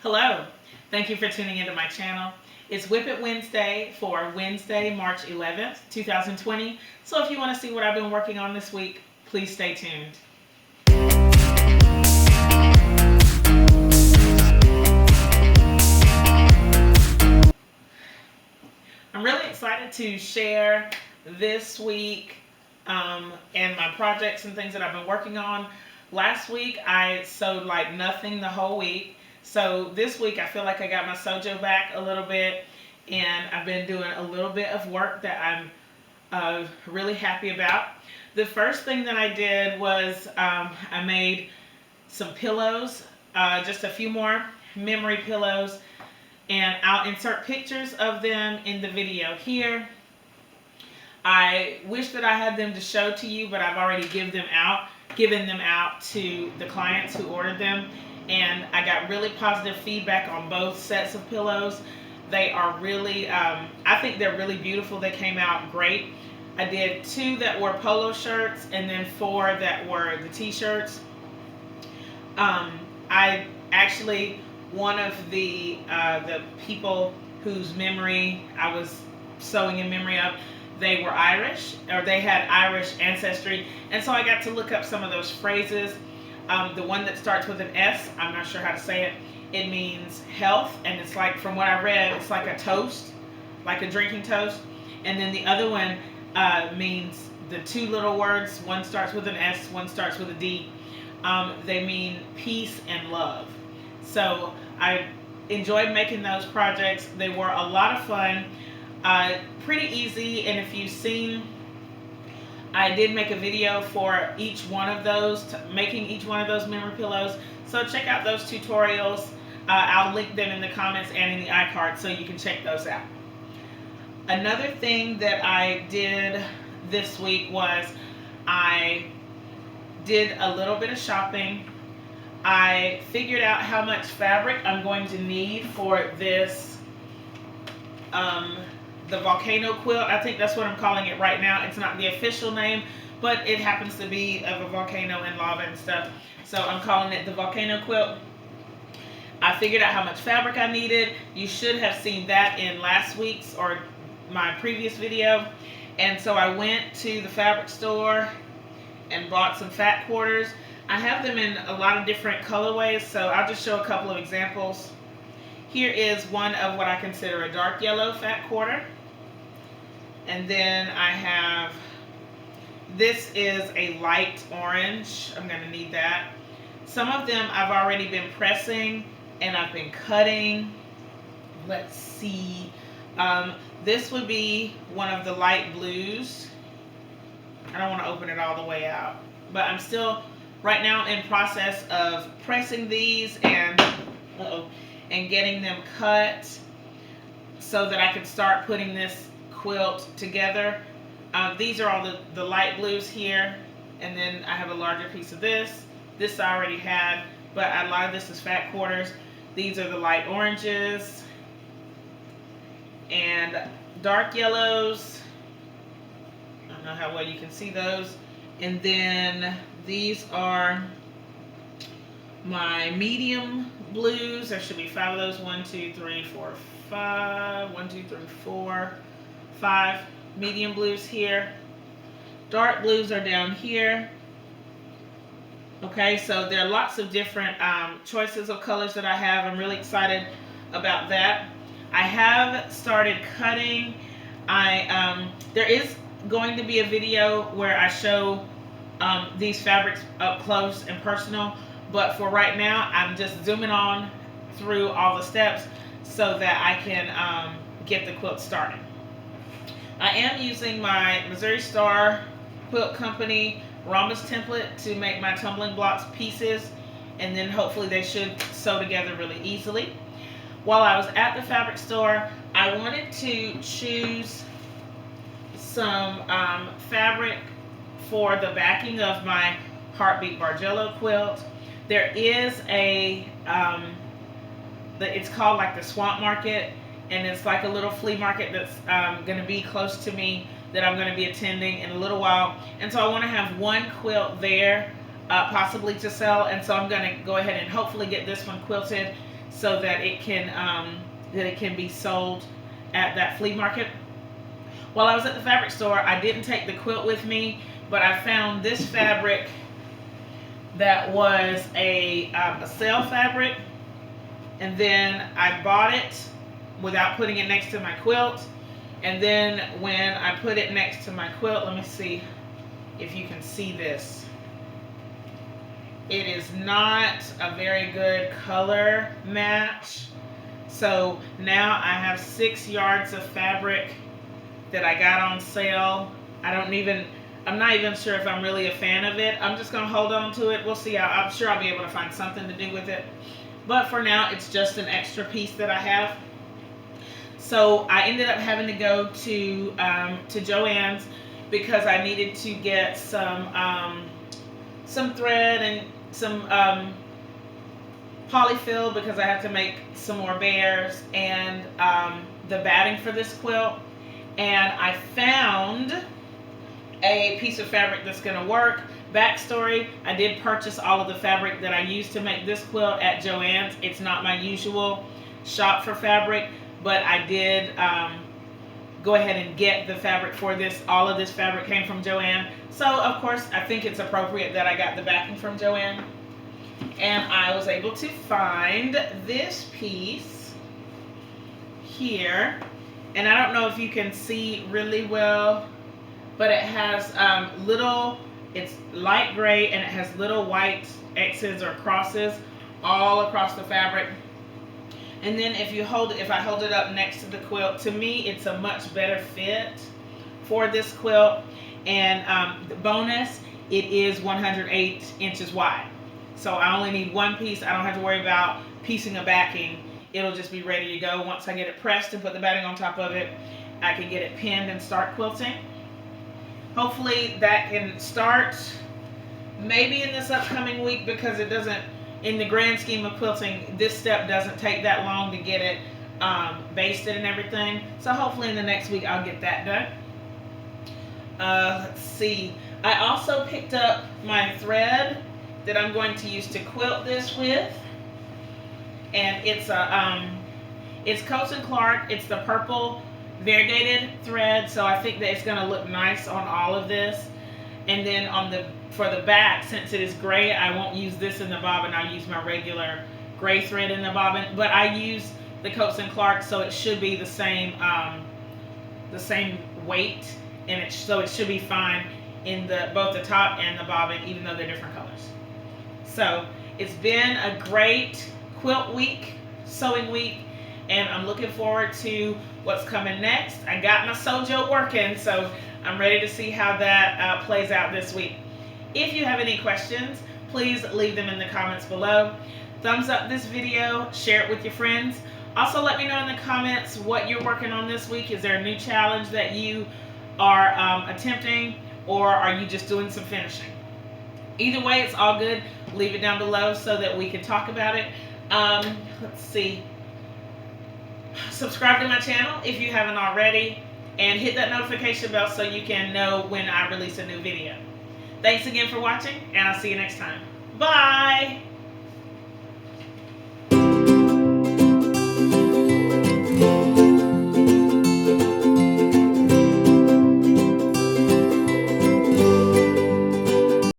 Hello, thank you for tuning into my channel. It's Whip It Wednesday for Wednesday, March 11th, 2020. So if you want to see what I've been working on this week, please stay tuned. I'm really excited to share this week and my projects and things that I've been working on. Last week I sewed like nothing the whole week. So this week I feel like I got my sojo back a little bit, and I've been doing a little bit of work that I'm really happy about. The first thing that I did was I made some pillows, just a few more memory pillows, and I'll insert pictures of them in the video here. I wish that I had them to show to you, but I've already given them out to the clients who ordered them, and I got really positive feedback on both sets of pillows. They are really, I think they're really beautiful. They came out great. I did 2 that were polo shirts and then 4 that were the t-shirts. I actually, one of the people whose memory I was sewing in memory of, they were Irish, or they had Irish ancestry, and so I got to look up some of those phrases. The one that starts with an S, I'm not sure how to say it. It means health, and it's like, from what I read, it's like a toast, like a drinking toast. And then the other one means the 2 little words. One starts with an S, one starts with a D. They mean peace and love. So I enjoyed making those projects. They were a lot of fun, pretty easy. And if you've seen, I did make a video for each one of those, making each one of those memory pillows. So check out those tutorials. I'll link them in the comments and in the iCard so you can check those out. Another thing that I did this week was I did a little bit of shopping. I figured out how much fabric I'm going to need for this, the Volcano quilt. I think that's what I'm calling it right now. It's not the official name, but it happens to be of a volcano and lava and stuff. So I'm calling it the Volcano quilt. I figured out how much fabric I needed. You should have seen that in last week's or my previous video. And so I went to the fabric store and bought some fat quarters. I have them in a lot of different colorways, so I'll just show a couple of examples. Here is one of what I consider a dark yellow fat quarter. And then I have, this is a light orange. I'm going to need that. Some of them I've already been pressing and I've been cutting. Let's see. This would be one of the light blues. I don't want to open it all the way out, but I'm still right now in process of pressing these and getting them cut so that I can start putting this quilt together. These are all the light blues here, and then I have a larger piece of this. This I already had, but a lot of this is fat quarters. These are the light oranges and dark yellows. I don't know how well you can see those. And then these are my medium blues. There should be 5 of those. 1, 2, 3, 4, 5. 1, 2, 3, 4, 5 medium blues here. Dark blues are down here. Okay, so there are lots of different choices of colors that I have. I'm really excited about that. I have started cutting. There is going to be a video where I show these fabrics up close and personal, but for right now I'm just zooming on through all the steps so that I can get the quilt started. I am using my Missouri Star Quilt Company rhombus template to make my tumbling blocks pieces, and then hopefully they should sew together really easily. While I was at the fabric store, I wanted to choose some fabric for the backing of my Heartbeat Bargello quilt. There is a, it's called like the Swamp Market, and it's like a little flea market that's going to be close to me that I'm going to be attending in a little while. And so I want to have one quilt there possibly to sell, and so I'm going to go ahead and hopefully get this one quilted so that it can be sold at that flea market. While I was at the fabric store, I didn't take the quilt with me, but I found this fabric that was a sale fabric, and then I bought it without putting it next to my quilt. And then when I put it next to my quilt, let me see if you can see this. It is not a very good color match. So now I have 6 yards of fabric that I got on sale. I'm not even sure if I'm really a fan of it. I'm just gonna hold on to it. We'll see. I'm sure I'll be able to find something to do with it. But for now, it's just an extra piece that I have. So I ended up having to go to Joann's because I needed to get some thread and some polyfill, because I have to make some more bears, and the batting for this quilt. And I found a piece of fabric that's going to work. Backstory: I did purchase all of the fabric that I used to make this quilt at Joann's. It's not my usual shop for fabric, but I did go ahead and get the fabric for this. All of this fabric came from Joann. So, of course, I think it's appropriate that I got the backing from Joann. And I was able to find this piece here. And I don't know if you can see really well, but it has it's light gray, and it has little white X's or crosses all across the fabric. And then if I hold it up next to the quilt, to me it's a much better fit for this quilt. And the bonus, it is 108 inches wide. So I only need one piece. I don't have to worry about piecing a backing. It'll just be ready to go. Once I get it pressed and put the batting on top of it, I can get it pinned and start quilting. Hopefully that can start maybe in this upcoming week, because it doesn't, in the grand scheme of quilting, this step doesn't take that long to get it basted and everything. So hopefully in the next week I'll get that done. Let's see. I also picked up my thread that I'm going to use to quilt this with, and it's Coats & Clark. It's the purple variegated thread, so I think that it's going to look nice on all of this. And then for the back, since it is gray, I won't use this in the bobbin. I'll use my regular gray thread in the bobbin, but I use the Coats & Clark, so it should be the same weight, and so it should be fine in both the top and the bobbin, even though they're different colors. So it's been a great quilt week, sewing week, and I'm looking forward to what's coming next. I got my sojo working, so I'm ready to see how that plays out this week. If you have any questions, please leave them in the comments below. Thumbs up this video, share it with your friends. Also, let me know in the comments what you're working on this week. Is there a new challenge that you are attempting, or are you just doing some finishing? Either way, it's all good. Leave it down below so that we can talk about it. Let's see. Subscribe to my channel if you haven't already, and hit that notification bell so you can know when I release a new video. Thanks again for watching, and I'll see you next time. Bye!